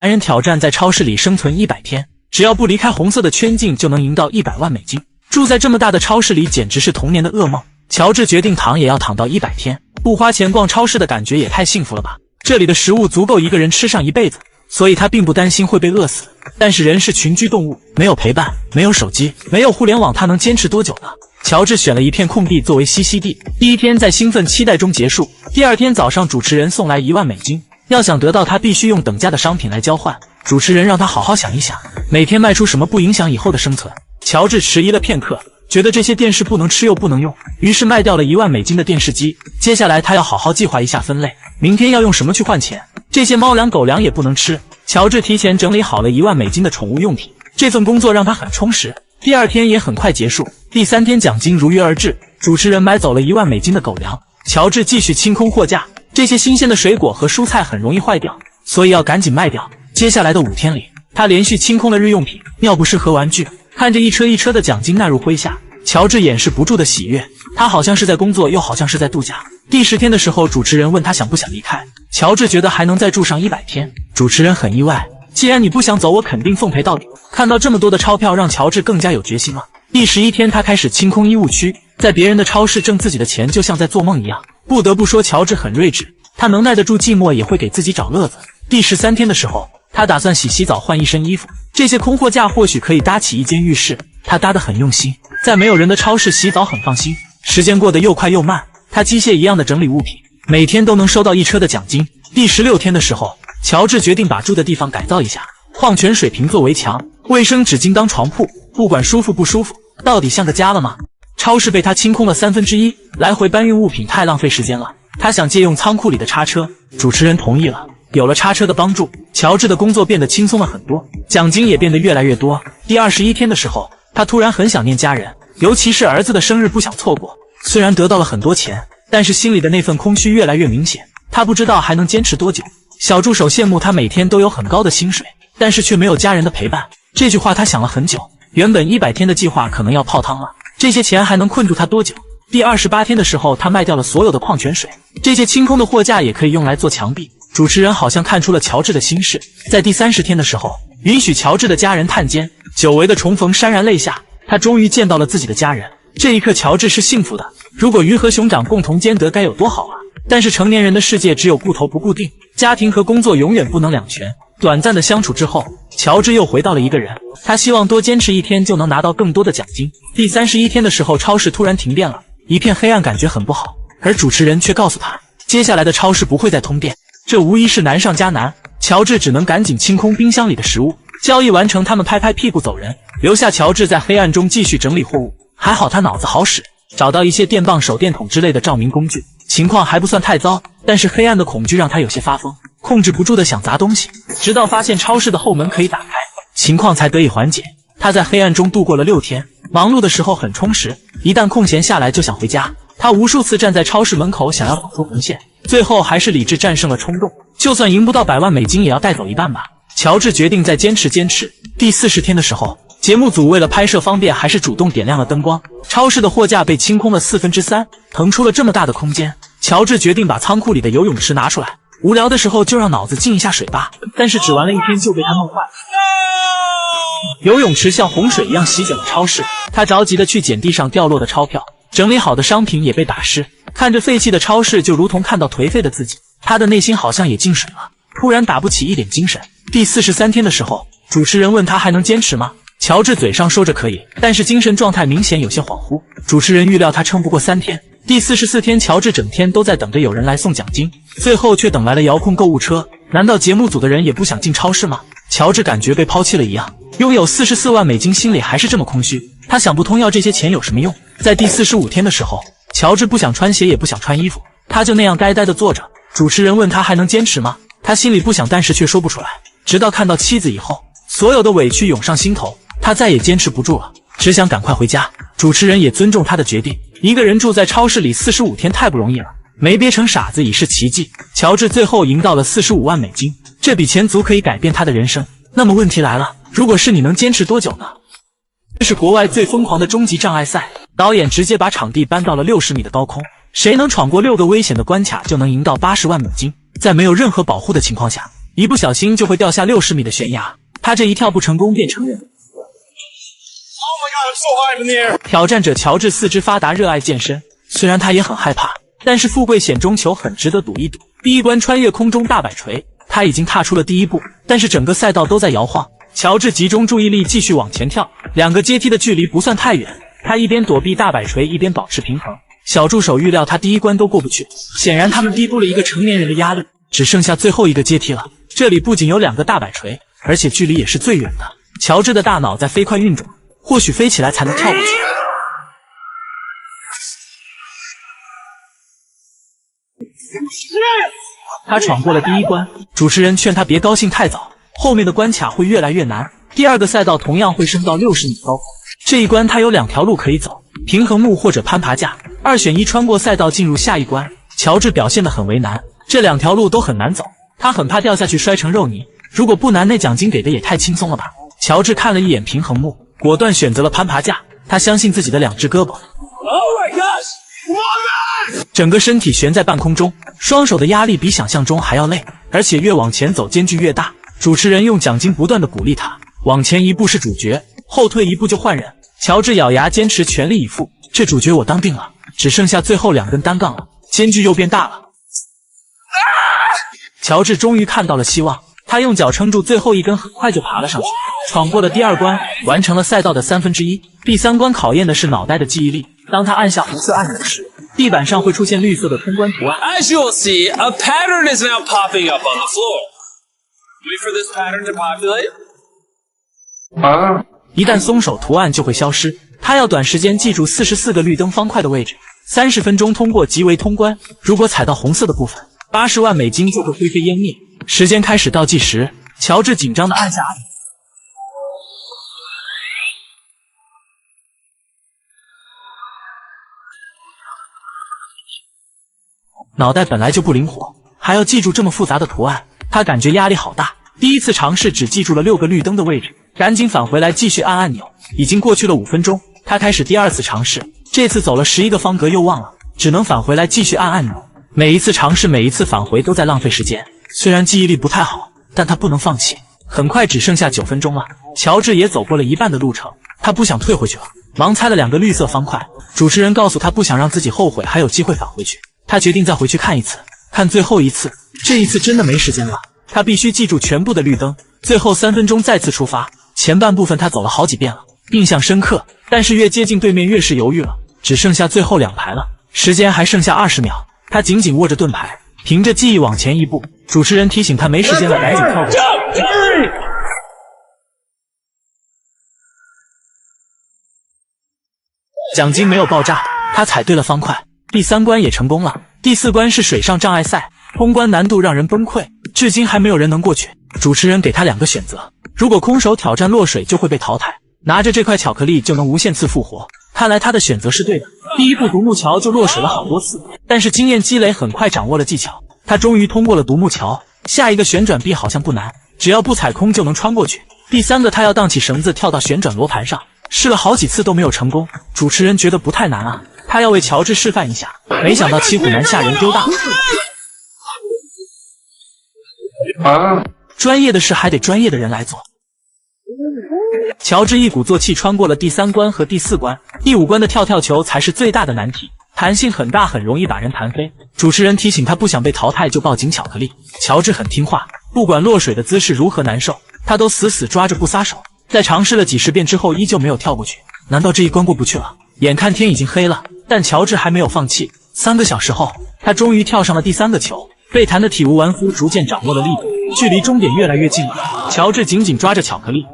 男人挑战在超市里生存100天，只要不离开红色的圈禁就能赢到100万美金。住在这么大的超市里简直是童年的噩梦。乔治决定躺也要躺到100天，不花钱逛超市的感觉也太幸福了吧。这里的食物足够一个人吃上一辈子，所以他并不担心会被饿死。但是人是群居动物，没有陪伴，没有手机，没有互联网，他能坚持多久呢？乔治选了一片空地作为栖息地。第一天在兴奋期待中结束。第二天早上，主持人送来1万美金，要想得到他必须用等价的商品来交换。主持人让他好好想一想，每天卖出什么不影响以后的生存。乔治迟疑了片刻，觉得这些电视不能吃又不能用，于是卖掉了1万美金的电视机。接下来他要好好计划一下分类，明天要用什么去换钱。这些猫粮狗粮也不能吃。乔治提前整理好了1万美金的宠物用品，这份工作让他很充实。第二天也很快结束。第三天奖金如约而至，主持人买走了1万美金的狗粮。乔治继续清空货架，这些新鲜的水果和蔬菜很容易坏掉，所以要赶紧卖掉。接下来的5天里，他连续清空了日用品、尿不湿和玩具。看着一车一车的奖金纳入麾下，乔治掩饰不住的喜悦。他好像是在工作，又好像是在度假。第10天的时候，主持人问他想不想离开。乔治觉得还能再住上100天。主持人很意外，既然你不想走，我肯定奉陪到底。看到这么多的钞票，让乔治更加有决心了。第11天，他开始清空衣物区，在别人的超市挣自己的钱，就像在做梦一样。不得不说，乔治很睿智，他能耐得住寂寞，也会给自己找乐子。第13天的时候，他打算洗澡换一身衣服，这些空货架或许可以搭起一间浴室。他搭得很用心，在没有人的超市洗澡很放心。时间过得又快又慢，他机械一样的整理物品，每天都能收到1车的奖金。第16天的时候，乔治决定把住的地方改造一下，矿泉水瓶作围墙，卫生纸巾当床铺，不管舒服不舒服，到底像个家了吗？超市被他清空了1/3，来回搬运物品太浪费时间了。他想借用仓库里的叉车，主持人同意了。有了叉车的帮助，乔治的工作变得轻松了很多，奖金也变得越来越多。第21天的时候，他突然很想念家人，尤其是儿子的生日不想错过。虽然得到了很多钱，但是心里的那份空虚越来越明显。他不知道还能坚持多久。小助手羡慕他每天都有很高的薪水，但是却没有家人的陪伴。这句话他想了很久，原本100天的计划可能要泡汤了。这些钱还能困住他多久？第28天的时候，他卖掉了所有的矿泉水，这些清空的货架也可以用来做墙壁。主持人好像看出了乔治的心事，在第30天的时候，允许乔治的家人探监。久违的重逢潸然泪下，他终于见到了自己的家人。这一刻，乔治是幸福的。如果鱼和熊掌共同兼得该有多好啊！但是成年人的世界只有固头不固定，家庭和工作永远不能两全。短暂的相处之后，乔治又回到了一个人。他希望多坚持1天就能拿到更多的奖金。第31天的时候，超市突然停电了，一片黑暗，感觉很不好。而主持人却告诉他，接下来的超市不会再通电。这无疑是难上加难，乔治只能赶紧清空冰箱里的食物。交易完成，他们拍拍屁股走人，留下乔治在黑暗中继续整理货物。还好他脑子好使，找到一些电棒、手电筒之类的照明工具，情况还不算太糟。但是黑暗的恐惧让他有些发疯，控制不住的想砸东西，直到发现超市的后门可以打开，情况才得以缓解。他在黑暗中度过了6天，忙碌的时候很充实，一旦空闲下来就想回家。他无数次站在超市门口想要跑出红线，最后还是理智战胜了冲动，就算赢不到100万美金也要带走一半吧。乔治决定再坚持。第40天的时候，节目组为了拍摄方便，还是主动点亮了灯光。超市的货架被清空了3/4，腾出了这么大的空间。乔治决定把仓库里的游泳池拿出来，无聊的时候就让脑子进一下水吧。但是只玩了1天就被他弄坏了。游泳池像洪水一样席卷了超市，他着急的去捡地上掉落的钞票，整理好的商品也被打湿。看着废弃的超市，就如同看到颓废的自己，他的内心好像也进水了，突然打不起一点精神。第43天的时候，主持人问他还能坚持吗？乔治嘴上说着可以，但是精神状态明显有些恍惚。主持人预料他撑不过3天。第44天，乔治整天都在等着有人来送奖金，最后却等来了遥控购物车。难道节目组的人也不想进超市吗？乔治感觉被抛弃了一样，拥有44万美金，心里还是这么空虚。他想不通要这些钱有什么用。在第45天的时候，乔治不想穿鞋也不想穿衣服，他就那样呆呆地坐着。主持人问他还能坚持吗？他心里不想，但是却说不出来。直到看到妻子以后，所有的委屈涌上心头，他再也坚持不住了，只想赶快回家。主持人也尊重他的决定，一个人住在超市里45天太不容易了，没憋成傻子已是奇迹。乔治最后赢到了45万美金，这笔钱足可以改变他的人生。那么问题来了，如果是你，能坚持多久呢？这是国外最疯狂的终极障碍赛，导演直接把场地搬到了60米的高空，谁能闯过6个危险的关卡就能赢到80万美金。在没有任何保护的情况下，一不小心就会掉下60米的悬崖。他这一跳不成功便承认。挑战者乔治四肢发达，热爱健身，虽然他也很害怕，但是富贵险中求，很值得赌一赌。第一关穿越空中大摆锤，他已经踏出了第一步，但是整个赛道都在摇晃。乔治集中注意力继续往前跳，2个阶梯的距离不算太远，他一边躲避大摆锤，一边保持平衡。小助手预料他第一关都过不去，显然他们低估了一个成年人的压力，只剩下最后一个阶梯了。这里不仅有2个大摆锤，而且距离也是最远的。乔治的大脑在飞快运转，或许飞起来才能跳过去。他闯过了第一关，主持人劝他别高兴太早，后面的关卡会越来越难。第2个赛道同样会升到60米高，这一关他有2条路可以走，平衡木或者攀爬架，2选1穿过赛道进入下一关。乔治表现得很为难，这2条路都很难走，他很怕掉下去摔成肉泥。如果不难，那奖金给的也太轻松了吧。乔治看了一眼平衡木，果断选择了攀爬架，他相信自己的2只胳膊。整个身体悬在半空中，双手的压力比想象中还要累，而且越往前走间距越大。主持人用奖金不断的鼓励他，往前一步是主角，后退一步就换人。乔治咬牙坚持全力以赴，这主角我当定了，只剩下最后2根单杠了，间距又变大了。乔治终于看到了希望，他用脚撑住最后一根，很快就爬了上去，闯过了第2关，完成了赛道的1/3。第3关考验的是脑袋的记忆力，当他按下红色按钮时，地板上会出现绿色的通关图案。As you will see, a pattern is now popping up on the floor. Wait for this pattern to populate. 一旦松手，图案就会消失。他要短时间记住44个绿灯方块的位置，30分钟通过即为通关。如果踩到红色的部分，80万美金就会灰飞烟灭。时间开始倒计时，乔治紧张地按下按钮。脑袋本来就不灵活，还要记住这么复杂的图案，他感觉压力好大。第一次尝试只记住了6个绿灯的位置，赶紧返回来继续按按钮。已经过去了5分钟，他开始第2次尝试，这次走了11个方格又忘了，只能返回来继续按按钮。每一次尝试，每一次返回都在浪费时间。虽然记忆力不太好，但他不能放弃。很快只剩下9分钟了，乔治也走过了一半的路程，他不想退回去了，盲猜了2个绿色方块。主持人告诉他不想让自己后悔，还有机会返回去。他决定再回去看一次，看最后一次。这一次真的没时间了，他必须记住全部的绿灯。最后3分钟再次出发。前半部分他走了好几遍了，印象深刻，但是越接近对面越是犹豫了。只剩下最后2排了，时间还剩下20秒，他紧紧握着盾牌，凭着记忆往前一步。主持人提醒他没时间了，赶紧跳过去。奖金没有爆炸，他踩对了方块。第3关也成功了。第4关是水上障碍赛，通关难度让人崩溃，至今还没有人能过去。主持人给他2个选择，如果空手挑战落水就会被淘汰，拿着这块巧克力就能无限次复活。看来他的选择是对的。第一步独木桥就落水了好多次，但是经验积累很快掌握了技巧，他终于通过了独木桥。下一个旋转臂好像不难，只要不踩空就能穿过去。第3个他要荡起绳子跳到旋转罗盘上，试了好几次都没有成功。主持人觉得不太难啊，他要为乔治示范一下，没想到骑虎难下人丢大。专业的事还得专业的人来做。乔治一鼓作气穿过了第3关和第4关，第5关的跳跳球才是最大的难题，弹性很大，很容易把人弹飞。主持人提醒他不想被淘汰就抱紧巧克力。乔治很听话，不管落水的姿势如何难受，他都死死抓着不撒手。在尝试了几十遍之后依旧没有跳过去，难道这一关过不去了？眼看天已经黑了，但乔治还没有放弃。3个小时后，他终于跳上了第3个球，被弹得体无完肤，逐渐掌握了力度，距离终点越来越近了。乔治紧紧抓着巧克力，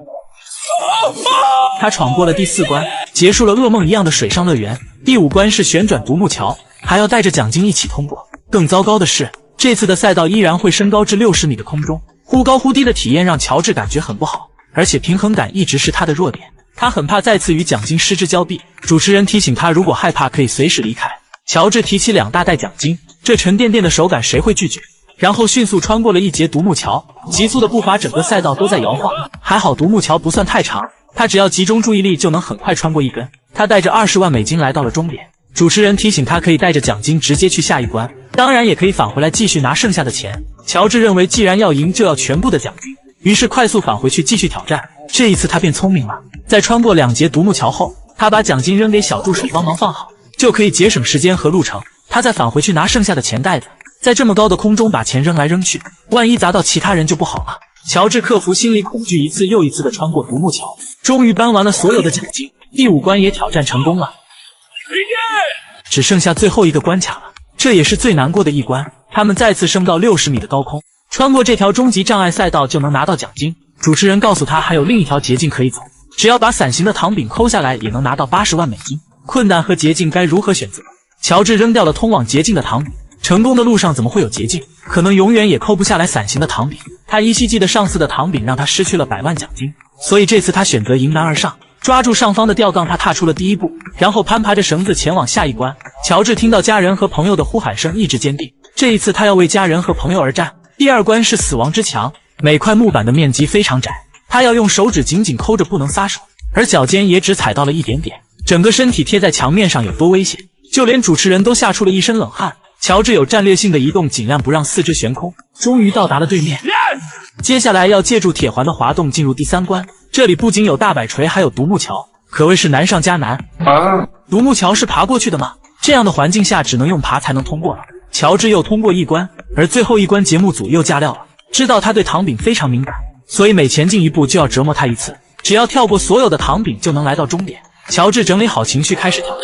他闯过了第4关，结束了噩梦一样的水上乐园。第5关是旋转独木桥，还要带着奖金一起通过。更糟糕的是，这次的赛道依然会升高至60米的空中，忽高忽低的体验让乔治感觉很不好，而且平衡感一直是他的弱点。他很怕再次与奖金失之交臂。主持人提醒他，如果害怕可以随时离开。乔治提起2大袋奖金，这沉甸甸的手感谁会拒绝？然后迅速穿过了一节独木桥，急速的步伐，整个赛道都在摇晃。还好独木桥不算太长，他只要集中注意力就能很快穿过一根。他带着20万美金来到了终点。主持人提醒他可以带着奖金直接去下一关，当然也可以返回来继续拿剩下的钱。乔治认为既然要赢就要全部的奖金，于是快速返回去继续挑战。这一次他变聪明了，在穿过2节独木桥后，他把奖金扔给小助手帮忙放好，就可以节省时间和路程。他再返回去拿剩下的钱袋子，在这么高的空中把钱扔来扔去，万一砸到其他人就不好了。乔治克服心理恐惧，一次又一次的穿过独木桥，终于搬完了所有的奖金。第5关也挑战成功了，只剩下最后一个关卡了，这也是最难过的一关。他们再次升到60米的高空，穿过这条终极障碍赛道就能拿到奖金。主持人告诉他还有另一条捷径可以走，只要把伞形的糖饼抠下来也能拿到80万美金。困难和捷径该如何选择？乔治扔掉了通往捷径的糖饼，成功的路上怎么会有捷径？可能永远也抠不下来伞形的糖饼。他依稀记得上次的糖饼让他失去了100万奖金，所以这次他选择迎难而上，抓住上方的吊杠，他踏出了第一步，然后攀爬着绳子前往下一关。乔治听到家人和朋友的呼喊声，意志坚定，这一次他要为家人和朋友而战。第2关是死亡之墙，每块木板的面积非常窄，他要用手指紧紧抠着不能撒手，而脚尖也只踩到了一点点，整个身体贴在墙面上有多危险，就连主持人都吓出了一身冷汗。乔治有战略性的移动，尽量不让四肢悬空，终于到达了对面。接下来要借助铁环的滑动进入第3关，这里不仅有大摆锤，还有独木桥，可谓是难上加难。独木桥是爬过去的吗？这样的环境下只能用爬才能通过了。乔治又通过1关，而最后1关节目组又加料了，知道他对糖饼非常敏感，所以每前进一步就要折磨他一次，只要跳过所有的糖饼就能来到终点。乔治整理好情绪，开始挑战。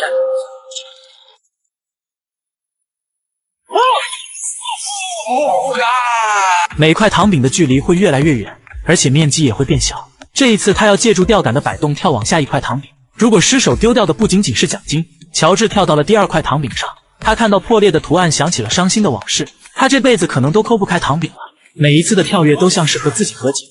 每块糖饼的距离会越来越远，而且面积也会变小。这一次他要借助吊杆的摆动跳往下一块糖饼，如果失手丢掉的不仅仅是奖金。乔治跳到了第2块糖饼上，他看到破裂的图案，想起了伤心的往事，他这辈子可能都抠不开糖饼了。每一次的跳跃都像是和自己和解。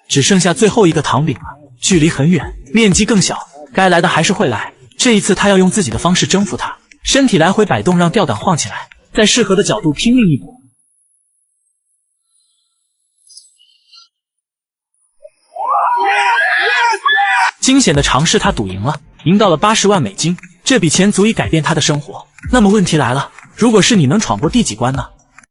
只剩下最后一个糖饼了，距离很远，面积更小，该来的还是会来。这一次他要用自己的方式征服它，身体来回摆动，让吊杆晃起来，在适合的角度拼命一搏。惊险的尝试他赌赢了，赢到了80万美金，这笔钱足以改变他的生活。那么问题来了，如果是你，能闯过第几关呢？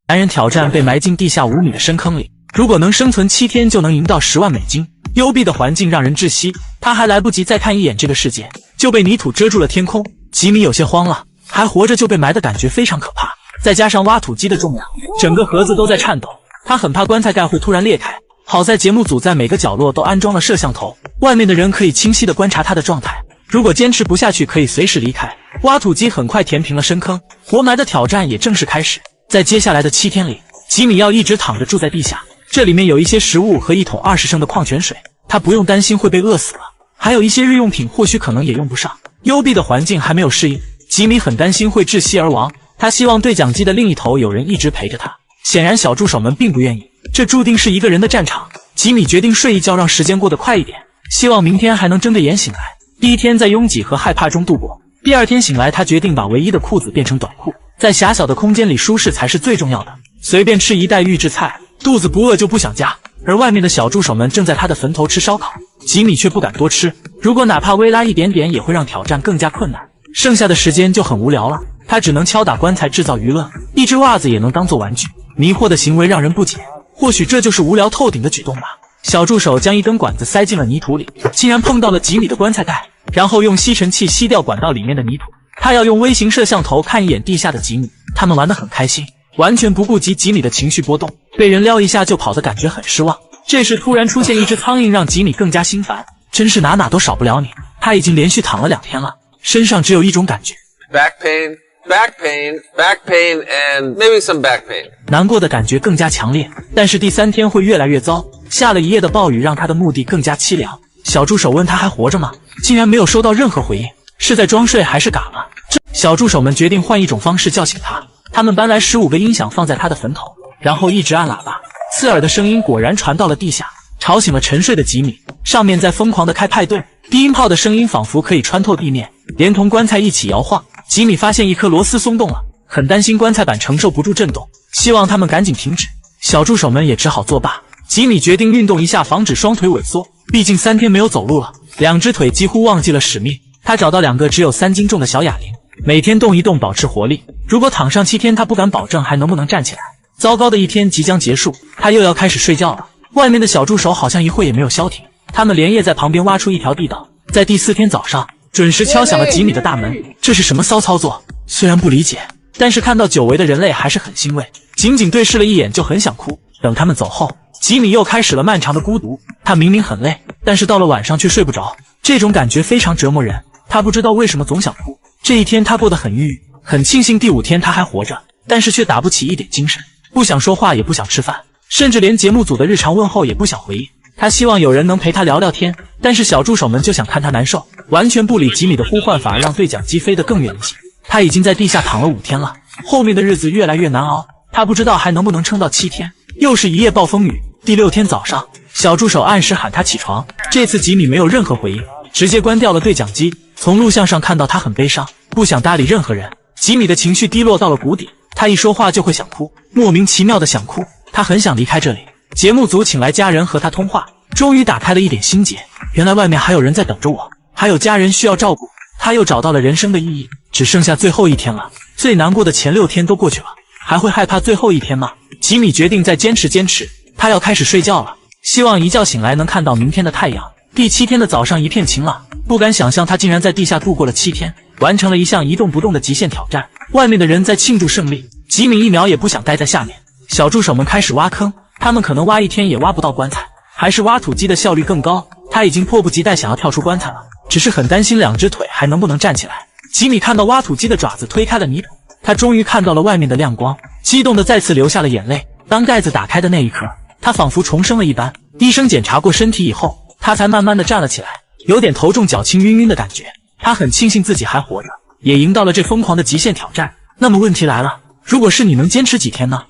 男人挑战被埋进地下5米的深坑里，如果能生存7天就能赢到10万美金。幽闭的环境让人窒息，他还来不及再看一眼这个世界，就被泥土遮住了天空。吉米有些慌了，还活着就被埋的感觉非常可怕，再加上挖土机的重量，整个盒子都在颤抖，他很怕棺材盖会突然裂开。好在节目组在每个角落都安装了摄像头，外面的人可以清晰地观察他的状态，如果坚持不下去可以随时离开。挖土机很快填平了深坑，活埋的挑战也正式开始。在接下来的7天里，吉米要一直躺着住在地下，这里面有一些食物和1桶20升的矿泉水，他不用担心会被饿死了，还有一些日用品或许可能也用不上。幽闭的环境还没有适应，吉米很担心会窒息而亡，他希望对讲机的另一头有人一直陪着他，显然小助手们并不愿意，这注定是一个人的战场。吉米决定睡一觉，让时间过得快一点，希望明天还能睁着眼醒来。第1天在拥挤和害怕中度过，第2天醒来，他决定把唯一的裤子变成短裤，在狭小的空间里舒适才是最重要的。随便吃一袋预制菜，肚子不饿就不想家。而外面的小助手们正在他的坟头吃烧烤，吉米却不敢多吃，如果哪怕微拉一点点也会让挑战更加困难。剩下的时间就很无聊了，他只能敲打棺材制造娱乐，一只袜子也能当做玩具。迷惑的行为让人不解，或许这就是无聊透顶的举动吧。小助手将一根管子塞进了泥土里，竟然碰到了吉米的棺材盖，然后用吸尘器吸掉管道里面的泥土。他要用微型摄像头看一眼地下的吉米，他们玩得很开心，完全不顾及吉米的情绪波动，被人撩一下就跑的感觉很失望。这时突然出现一只苍蝇，让吉米更加心烦，真是哪都少不了你。他已经连续躺了2天了，身上只有一种感觉， Back pain, back pain, back pain, and maybe some back pain. 难过的感觉更加强烈，但是第3天会越来越糟。下了一夜的暴雨让他的墓地更加凄凉。小助手问他还活着吗，竟然没有收到任何回应，是在装睡还是嘎了？小助手们决定换一种方式叫醒他，他们搬来15个音响放在他的坟头，然后一直按喇叭，刺耳的声音果然传到了地下，吵醒了沉睡的吉米。上面在疯狂地开派对，低音炮的声音仿佛可以穿透地面，连同棺材一起摇晃。吉米发现一颗螺丝松动了，很担心棺材板承受不住震动，希望他们赶紧停止。小助手们也只好作罢。吉米决定运动一下，防止双腿萎缩，毕竟3天没有走路了，2只腿几乎忘记了使命。他找到2个只有3斤重的小哑铃，每天动一动保持活力。如果躺上7天，他不敢保证还能不能站起来。糟糕的一天即将结束，他又要开始睡觉了。外面的小助手好像一会也没有消停，他们连夜在旁边挖出一条地道，在第4天早上准时敲响了吉米的大门。这是什么骚操作？虽然不理解，但是看到久违的人类还是很欣慰。仅仅对视了一眼就很想哭。等他们走后，吉米又开始了漫长的孤独。他明明很累，但是到了晚上却睡不着，这种感觉非常折磨人。他不知道为什么总想哭。这一天他过得很郁郁，很庆幸第5天他还活着，但是却打不起一点精神，不想说话，也不想吃饭，甚至连节目组的日常问候也不想回应。他希望有人能陪他聊聊天，但是小助手们就想看他难受，完全不理吉米的呼唤，反而让对讲机飞得更远一些。他已经在地下躺了5天了，后面的日子越来越难熬，他不知道还能不能撑到7天。又是一夜暴风雨。第6天早上，小助手按时喊他起床，这次吉米没有任何回应，直接关掉了对讲机。从录像上看到他很悲伤，不想搭理任何人。吉米的情绪低落到了谷底，他一说话就会想哭，莫名其妙的想哭。他很想离开这里。节目组请来家人和他通话，终于打开了一点心结。原来外面还有人在等着我，还有家人需要照顾。他又找到了人生的意义，只剩下最后1天了。最难过的前6天都过去了，还会害怕最后1天吗？吉米决定再坚持，他要开始睡觉了，希望一觉醒来能看到明天的太阳。第7天的早上一片晴朗，不敢想象他竟然在地下度过了7天，完成了一项一动不动的极限挑战。外面的人在庆祝胜利，吉米1秒也不想待在下面。小助手们开始挖坑，他们可能挖1天也挖不到棺材，还是挖土机的效率更高。他已经迫不及待想要跳出棺材了，只是很担心2只腿还能不能站起来。吉米看到挖土机的爪子推开了泥土，他终于看到了外面的亮光，激动的再次流下了眼泪。当盖子打开的那一刻，他仿佛重生了一般。医生检查过身体以后，他才慢慢的站了起来，有点头重脚轻晕晕的感觉。他很庆幸自己还活着，也赢到了这疯狂的极限挑战。那么问题来了，如果是你，能坚持几天呢？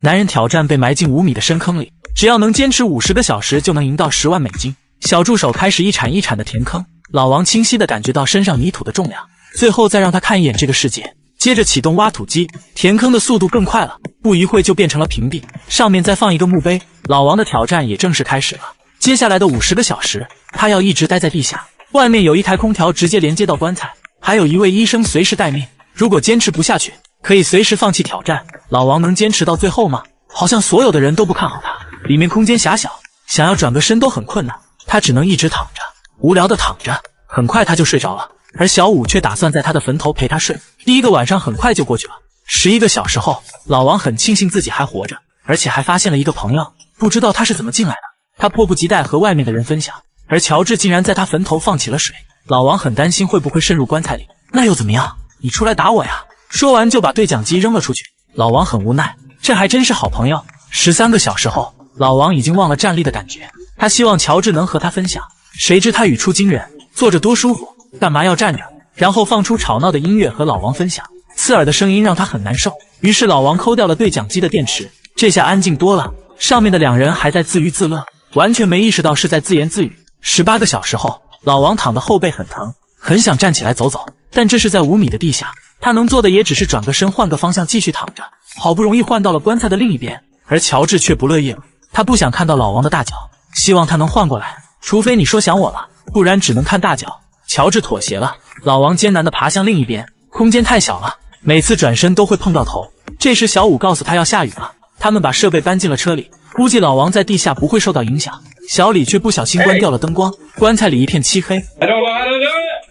男人挑战被埋进5米的深坑里，只要能坚持50个小时就能赢到10万美金。小助手开始一铲一铲的填坑，老王清晰的感觉到身上泥土的重量，最后再让他看一眼这个世界。接着启动挖土机，填坑的速度更快了，不一会就变成了平地，上面再放一个墓碑。老王的挑战也正式开始了。接下来的50个小时，他要一直待在地下。外面有一台空调直接连接到棺材，还有一位医生随时待命。如果坚持不下去，可以随时放弃挑战。老王能坚持到最后吗？好像所有的人都不看好他。里面空间狭小，想要转个身都很困难，他只能一直躺着，无聊的躺着。很快他就睡着了，而小五却打算在他的坟头陪他睡。第1个晚上很快就过去了。11个小时后，老王很庆幸自己还活着，而且还发现了一个朋友，不知道他是怎么进来的。他迫不及待和外面的人分享，而乔治竟然在他坟头放起了水。老王很担心会不会渗入棺材里，那又怎么样？你出来打我呀！说完就把对讲机扔了出去。老王很无奈，这还真是好朋友。13个小时后，老王已经忘了站立的感觉，他希望乔治能和他分享，谁知他语出惊人，坐着多舒服，干嘛要站着？然后放出吵闹的音乐和老王分享，刺耳的声音让他很难受。于是老王抠掉了对讲机的电池，这下安静多了。上面的2人还在自娱自乐，完全没意识到是在自言自语。18个小时后，老王躺的后背很疼，很想站起来走走，但这是在5米的地下，他能做的也只是转个身换个方向继续躺着。好不容易换到了棺材的另一边，而乔治却不乐意了，他不想看到老王的大脚，希望他能换过来，除非你说想我了，不然只能看大脚。乔治妥协了，老王艰难地爬向另一边，空间太小了，每次转身都会碰到头。这时小五告诉他要下雨了，他们把设备搬进了车里，估计老王在地下不会受到影响。小李却不小心关掉了灯光，棺材里一片漆黑。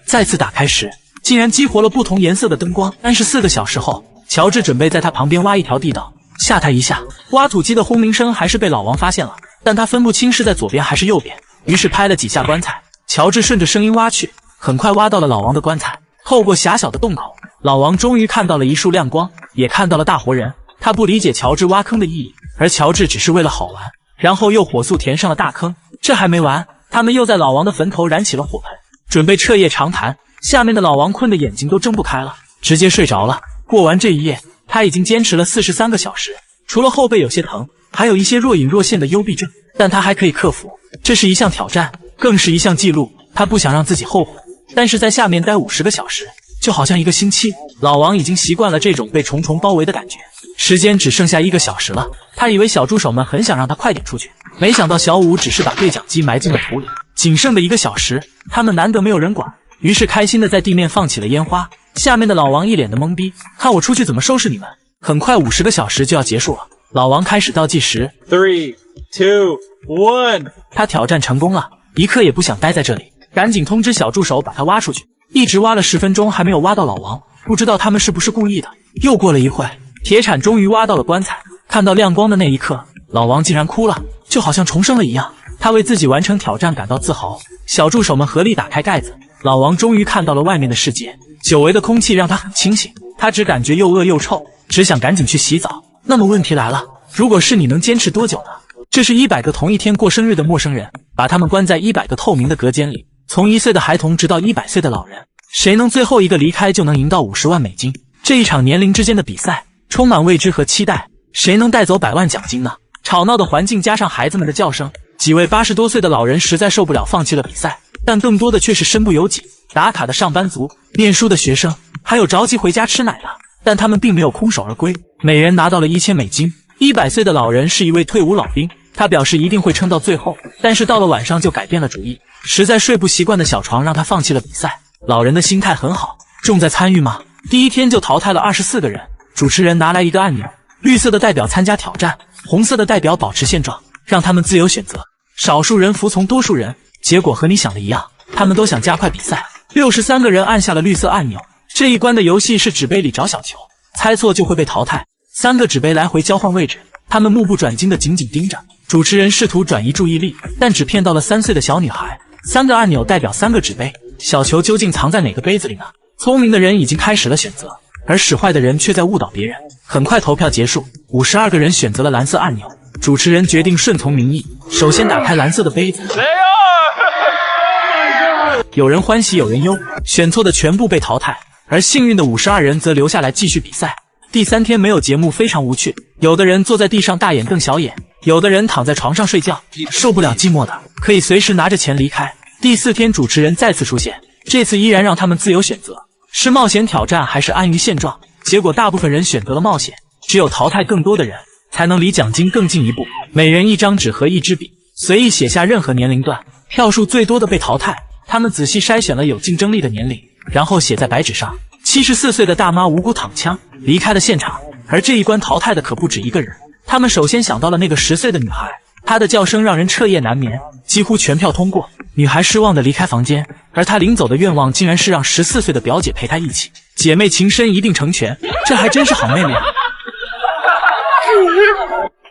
再次打开时，竟然激活了不同颜色的灯光。34个小时后，乔治准备在他旁边挖一条地道，吓他一下。挖土机的轰鸣声还是被老王发现了，但他分不清是在左边还是右边，于是拍了几下棺材。乔治顺着声音挖去，很快挖到了老王的棺材。透过狭小的洞口，老王终于看到了一束亮光，也看到了大活人。他不理解乔治挖坑的意义，而乔治只是为了好玩，然后又火速填上了大坑。这还没完，他们又在老王的坟头燃起了火盆，准备彻夜长谈。下面的老王困得眼睛都睁不开了，直接睡着了。过完这一夜，他已经坚持了43个小时，除了后背有些疼，还有一些若隐若现的幽闭症，但他还可以克服。这是一项挑战，更是一项记录，他不想让自己后悔。但是在下面待50个小时，就好像1个星期。老王已经习惯了这种被重重包围的感觉。时间只剩下1个小时了，他以为小助手们很想让他快点出去，没想到小五只是把对讲机埋进了土里。仅剩的1个小时，他们难得没有人管，于是开心的在地面放起了烟花。下面的老王一脸的懵逼，看我出去怎么收拾你们。很快50个小时就要结束了，老王开始倒计时，3, 2, 1。他挑战成功了，一刻也不想待在这里，赶紧通知小助手把他挖出去。一直挖了10分钟还没有挖到老王，不知道他们是不是故意的。又过了一会，铁铲终于挖到了棺材，看到亮光的那一刻，老王竟然哭了，就好像重生了一样。他为自己完成挑战感到自豪。小助手们合力打开盖子，老王终于看到了外面的世界。久违的空气让他很清醒，他只感觉又饿又臭，只想赶紧去洗澡。那么问题来了，如果是你能坚持多久呢？这是100个同一天过生日的陌生人，把他们关在100个透明的隔间里，从1岁的孩童直到100岁的老人，谁能最后一个离开就能赢到50万美金。这一场年龄之间的比赛充满未知和期待，谁能带走100万奖金呢？吵闹的环境加上孩子们的叫声，几位80多岁的老人实在受不了，放弃了比赛。但更多的却是身不由己，打卡的上班族、念书的学生，还有着急回家吃奶的。但他们并没有空手而归，每人拿到了1000美金。100岁的老人是一位退伍老兵，他表示一定会撑到最后，但是到了晚上就改变了主意，实在睡不习惯的小床让他放弃了比赛。老人的心态很好，重在参与吗？第一天就淘汰了24个人。主持人拿来一个按钮，绿色的代表参加挑战，红色的代表保持现状，让他们自由选择。少数人服从多数人，结果和你想的一样，他们都想加快比赛。63个人按下了绿色按钮。这一关的游戏是纸杯里找小球，猜错就会被淘汰。3个纸杯来回交换位置，他们目不转睛地紧紧盯着。主持人试图转移注意力，但只骗到了3岁的小女孩。3个按钮代表3个纸杯，小球究竟藏在哪个杯子里呢？聪明的人已经开始了选择，而使坏的人却在误导别人。很快投票结束，52个人选择了蓝色按钮。主持人决定顺从民意，首先打开蓝色的杯子。有人欢喜有人忧，选错的全部被淘汰，而幸运的52人则留下来继续比赛。第3天没有节目，非常无趣。有的人坐在地上大眼瞪小眼，有的人躺在床上睡觉，受不了寂寞的可以随时拿着钱离开。第4天主持人再次出现，这次依然让他们自由选择，是冒险挑战还是安于现状。结果大部分人选择了冒险，只有淘汰更多的人才能离奖金更进一步。每人1张纸和1支笔，随意写下任何年龄段，票数最多的被淘汰。他们仔细筛选了有竞争力的年龄，然后写在白纸上。74岁的大妈无辜躺枪离开了现场，而这一关淘汰的可不止一个人。他们首先想到了那个10岁的女孩，她的叫声让人彻夜难眠，几乎全票通过。女孩失望地离开房间，而她临走的愿望竟然是让14岁的表姐陪她一起，姐妹情深一定成全，这还真是好妹妹啊。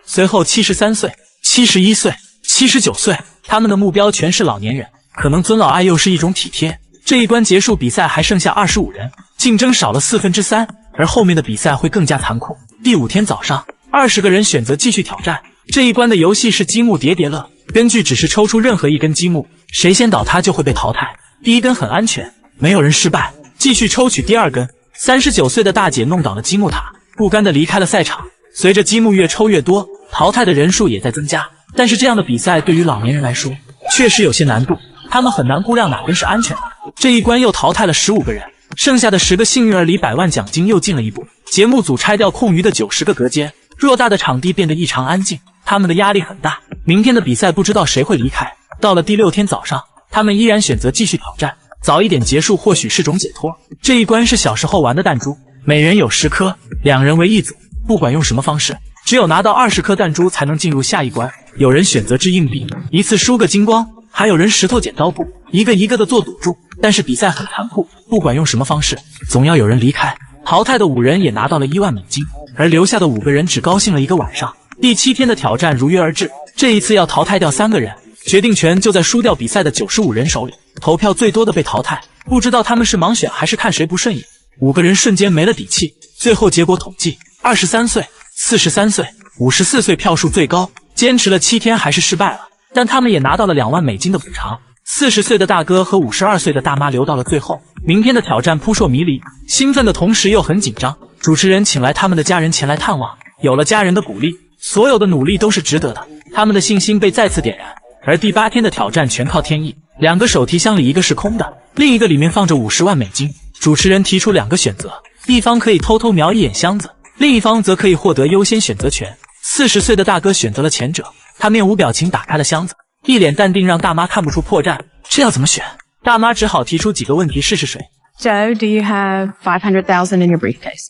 随后73岁、71岁、79岁，他们的目标全是老年人，可能尊老爱幼是一种体贴。这一关结束，比赛还剩下25人，竞争少了3/4，而后面的比赛会更加残酷。第5天早上，20个人选择继续挑战。这一关的游戏是积木叠叠乐，根据指示抽出任何一根积木，谁先倒塌就会被淘汰。第一根很安全，没有人失败，继续抽取第2根。39岁的大姐弄倒了积木塔，不甘地离开了赛场。随着积木越抽越多，淘汰的人数也在增加。但是这样的比赛对于老年人来说确实有些难度，他们很难估量哪根是安全的。这一关又淘汰了15个人，剩下的10个幸运儿离100万奖金又近了一步。节目组拆掉空余的90个隔间，偌大的场地变得异常安静，他们的压力很大。明天的比赛不知道谁会离开。到了第6天早上，他们依然选择继续挑战，早一点结束或许是种解脱。这一关是小时候玩的弹珠，每人有10颗，2人为一组，不管用什么方式，只有拿到20颗弹珠才能进入下一关。有人选择掷硬币，一次输个精光，还有人石头剪刀布，一个一个的做赌注。但是比赛很残酷，不管用什么方式，总要有人离开。淘汰的5人也拿到了1万美金，而留下的5个人只高兴了1个晚上。第7天的挑战如约而至，这一次要淘汰掉3个人，决定权就在输掉比赛的95人手里。投票最多的被淘汰，不知道他们是盲选还是看谁不顺眼。5个人瞬间没了底气。最后结果统计，23岁、43岁、54岁票数最高，坚持了7天还是失败了，但他们也拿到了2万美金的补偿。40岁的大哥和52岁的大妈留到了最后。明天的挑战扑朔迷离，兴奋的同时又很紧张。主持人请来他们的家人前来探望，有了家人的鼓励，所有的努力都是值得的，他们的信心被再次点燃。而第8天的挑战全靠天意，2个手提箱里一个是空的，另一个里面放着50万美金。主持人提出2个选择，一方可以偷偷瞄一眼箱子，另一方则可以获得优先选择权。40岁的大哥选择了前者，他面无表情打开了箱子，一脸淡定，让大妈看不出破绽。这要怎么选？大妈只好提出几个问题试试水。Joe, do you have 500,000 in your briefcase?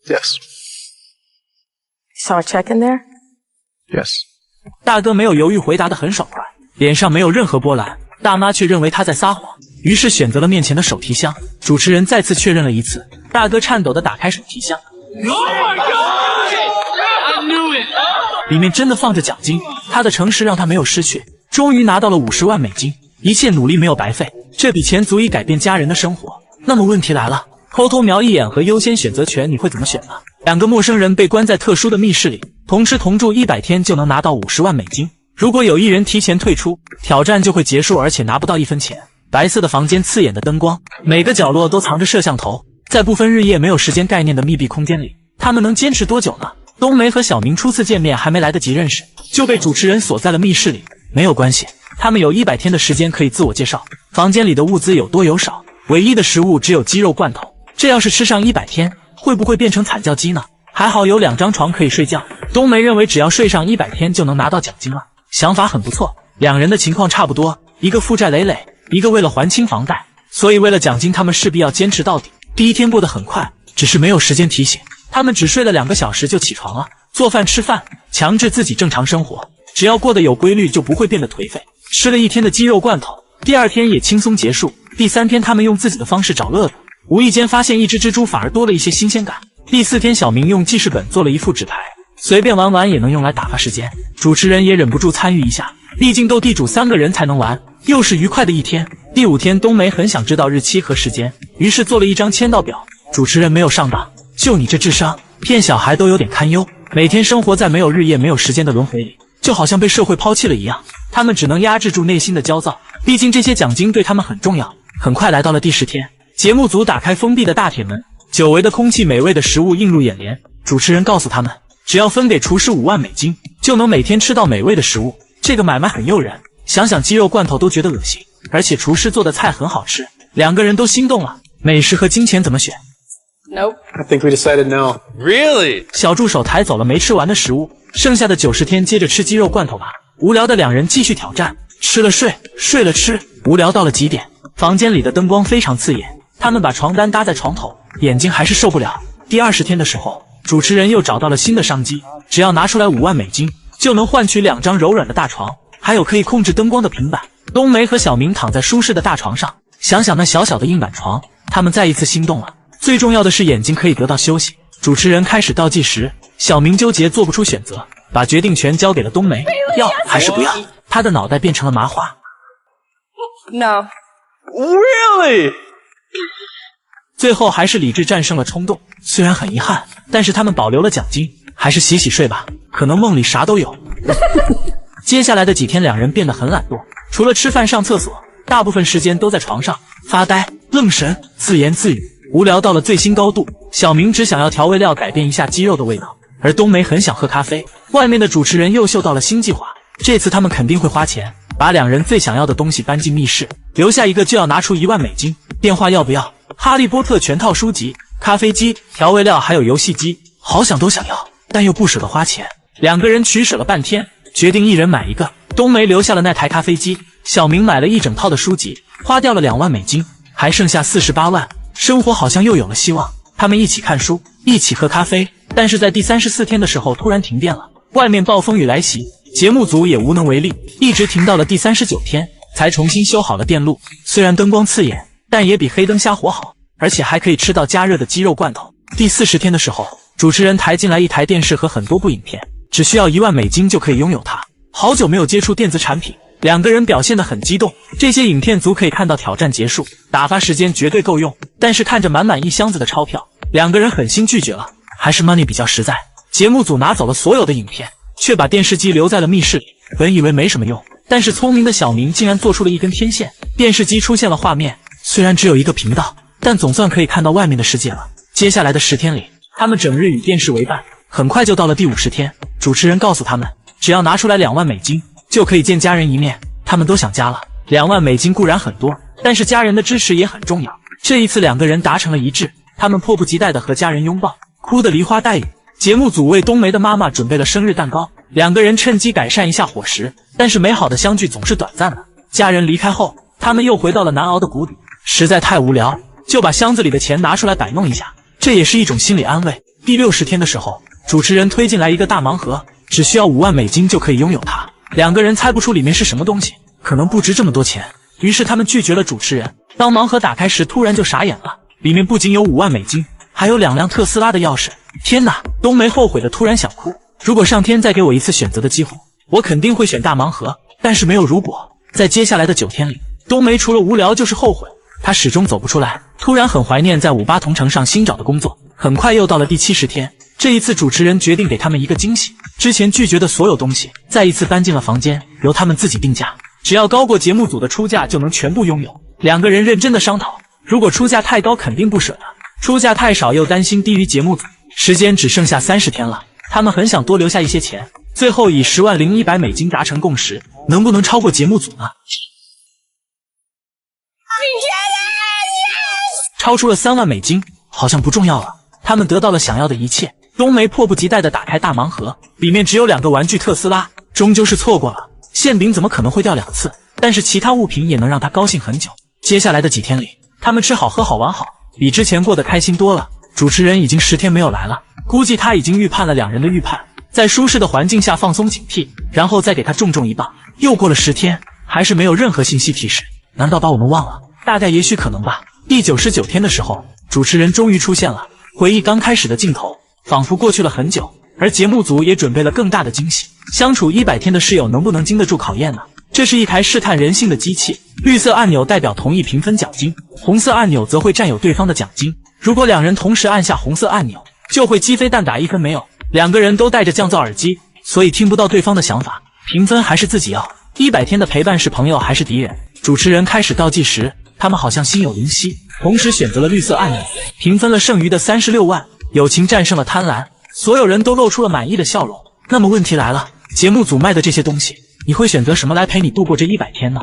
Yes. Saw a check in there? Yes. 大哥没有犹豫，回答得很爽快，脸上没有任何波澜。大妈却认为他在撒谎，于是选择了面前的手提箱。主持人再次确认了一次，大哥颤抖地打开手提箱。Oh my god! I knew it! 里面真的放着奖金，他的诚实让他没有失去，终于拿到了50万美金，一切努力没有白费，这笔钱足以改变家人的生活。那么问题来了，偷偷瞄一眼和优先选择权你会怎么选呢？两个陌生人被关在特殊的密室里，同吃同住100天就能拿到50万美金。如果有一人提前退出，挑战就会结束，而且拿不到1分钱。白色的房间，刺眼的灯光，每个角落都藏着摄像头。在不分日夜、没有时间概念的密闭空间里，他们能坚持多久呢？冬梅和小明初次见面还没来得及认识，就被主持人锁在了密室里。没有关系，他们有100天的时间可以自我介绍。房间里的物资有多有少，唯一的食物只有鸡肉罐头。这要是吃上100天，会不会变成惨叫鸡呢？还好有2张床可以睡觉。冬梅认为只要睡上100天就能拿到奖金了，想法很不错。两人的情况差不多，一个负债累累，一个为了还清房贷，所以为了奖金他们势必要坚持到底。第一天过得很快，只是没有时间提醒，他们只睡了2个小时就起床了，做饭吃饭，强制自己正常生活，只要过得有规律就不会变得颓废。吃了1天的鸡肉罐头，第2天也轻松结束。第3天他们用自己的方式找乐子，无意间发现一只蜘蛛反而多了一些新鲜感。第4天小明用记事本做了一副纸牌，随便玩玩也能用来打发时间，主持人也忍不住参与一下，毕竟斗地主3个人才能玩，又是愉快的一天。第5天冬梅很想知道日期和时间，于是做了一张签到表。主持人没有上当，就你这智商，骗小孩都有点堪忧。每天生活在没有日夜没有时间的轮回里，就好像被社会抛弃了一样。他们只能压制住内心的焦躁，毕竟这些奖金对他们很重要。很快来到了第10天，节目组打开封闭的大铁门，久违的空气、美味的食物映入眼帘。主持人告诉他们，只要分给厨师5万美金，就能每天吃到美味的食物。这个买卖很诱人，想想鸡肉罐头都觉得恶心，而且厨师做的菜很好吃，两个人都心动了。美食和金钱怎么选？ Nope. I think we decided no. Really? 小助手抬走了没吃完的食物，剩下的90天接着吃鸡肉罐头吧。无聊的两人继续挑战，吃了睡，睡了吃，无聊到了极点。房间里的灯光非常刺眼，他们把床单搭在床头，眼睛还是受不了。第20天的时候，主持人又找到了新的商机，只要拿出来5万美金，就能换取2张柔软的大床，还有可以控制灯光的平板。冬梅和小明躺在舒适的大床上，想想那小小的硬板床，他们再一次心动了。最重要的是眼睛可以得到休息。主持人开始倒计时，小明纠结做不出选择，把决定权交给了冬梅，要还是不要？他的脑袋变成了麻花。 No. Really? 最后还是理智战胜了冲动，虽然很遗憾，但是他们保留了奖金，还是洗洗睡吧，可能梦里啥都有。接下来的几天，两人变得很懒惰，除了吃饭上厕所，大部分时间都在床上发呆、愣神、自言自语，无聊到了最新高度。小明只想要调味料改变一下鸡肉的味道，而冬梅很想喝咖啡。外面的主持人又嗅到了新计划，这次他们肯定会花钱，把两人最想要的东西搬进密室，留下一个就要拿出1万美金。电话要不要？哈利波特全套书籍、咖啡机、调味料还有游戏机，好想都想要，但又不舍得花钱。两个人取舍了半天，决定一人买一个。冬梅留下了那台咖啡机，小明买了一整套的书籍，花掉了2万美金，还剩下48万，生活好像又有了希望。他们一起看书，一起喝咖啡，但是在第34天的时候突然停电了，外面暴风雨来袭，节目组也无能为力，一直停到了第39天才重新修好了电路。虽然灯光刺眼，但也比黑灯瞎火好，而且还可以吃到加热的鸡肉罐头。第40天的时候，主持人抬进来一台电视和很多部影片，只需要1万美金就可以拥有它。好久没有接触电子产品，两个人表现得很激动。这些影片足可以看到挑战结束，打发时间绝对够用。但是看着满满一箱子的钞票，两个人狠心拒绝了，还是 money 比较实在。节目组拿走了所有的影片，却把电视机留在了密室里。本以为没什么用，但是聪明的小明竟然做出了一根天线，电视机出现了画面。虽然只有一个频道，但总算可以看到外面的世界了。接下来的10天里，他们整日与电视为伴。很快就到了第50天，主持人告诉他们，只要拿出来2万美金，就可以见家人一面。他们都想家了，2万美金固然很多，但是家人的支持也很重要。这一次两个人达成了一致，他们迫不及待地和家人拥抱，哭得梨花带雨。节目组为冬梅的妈妈准备了生日蛋糕，两个人趁机改善一下伙食，但是美好的相聚总是短暂的。家人离开后，他们又回到了难熬的谷底。实在太无聊，就把箱子里的钱拿出来摆弄一下，这也是一种心理安慰。第60天的时候，主持人推进来一个大盲盒，只需要5万美金就可以拥有它。2个人猜不出里面是什么东西，可能不值这么多钱，于是他们拒绝了主持人。当盲盒打开时，突然就傻眼了，里面不仅有5万美金，还有2辆特斯拉的钥匙。天哪！冬梅后悔的突然想哭。如果上天再给我一次选择的机会，我肯定会选大盲盒。但是没有如果，在接下来的9天里，冬梅除了无聊就是后悔。她始终走不出来，突然很怀念在58同城上新找的工作。很快又到了第70天，这一次主持人决定给他们一个惊喜，之前拒绝的所有东西再一次搬进了房间，由他们自己定价，只要高过节目组的出价就能全部拥有。2个人认真的商讨，如果出价太高肯定不舍得，出价太少又担心低于节目组。时间只剩下30天了，他们很想多留下一些钱，最后以10万0100美金达成共识，能不能超过节目组呢？超出了3万美金，好像不重要了。他们得到了想要的一切。冬梅迫不及待地打开大盲盒，里面只有2个玩具特斯拉，终究是错过了。馅饼怎么可能会掉2次？但是其他物品也能让他高兴很久。接下来的几天里，他们吃好喝好玩好，比之前过得开心多了。主持人已经10天没有来了，估计他已经预判了2人的预判，在舒适的环境下放松警惕，然后再给他重一棒。又过了10天，还是没有任何信息提示，难道把我们忘了？大概也许可能吧。第99天的时候，主持人终于出现了，回忆刚开始的镜头，仿佛过去了很久。而节目组也准备了更大的惊喜，相处100天的室友能不能经得住考验呢？这是一台试探人性的机器，绿色按钮代表同意评分奖金，红色按钮则会占有对方的奖金。如果2人同时按下红色按钮，就会鸡飞蛋打1分没有。2个人都戴着降噪耳机，所以听不到对方的想法，评分还是自己要。100天的陪伴是朋友还是敌人？主持人开始倒计时，他们好像心有灵犀，同时选择了绿色按钮，平分了剩余的36万，友情战胜了贪婪，所有人都露出了满意的笑容。那么问题来了，节目组卖的这些东西，你会选择什么来陪你度过这100天呢？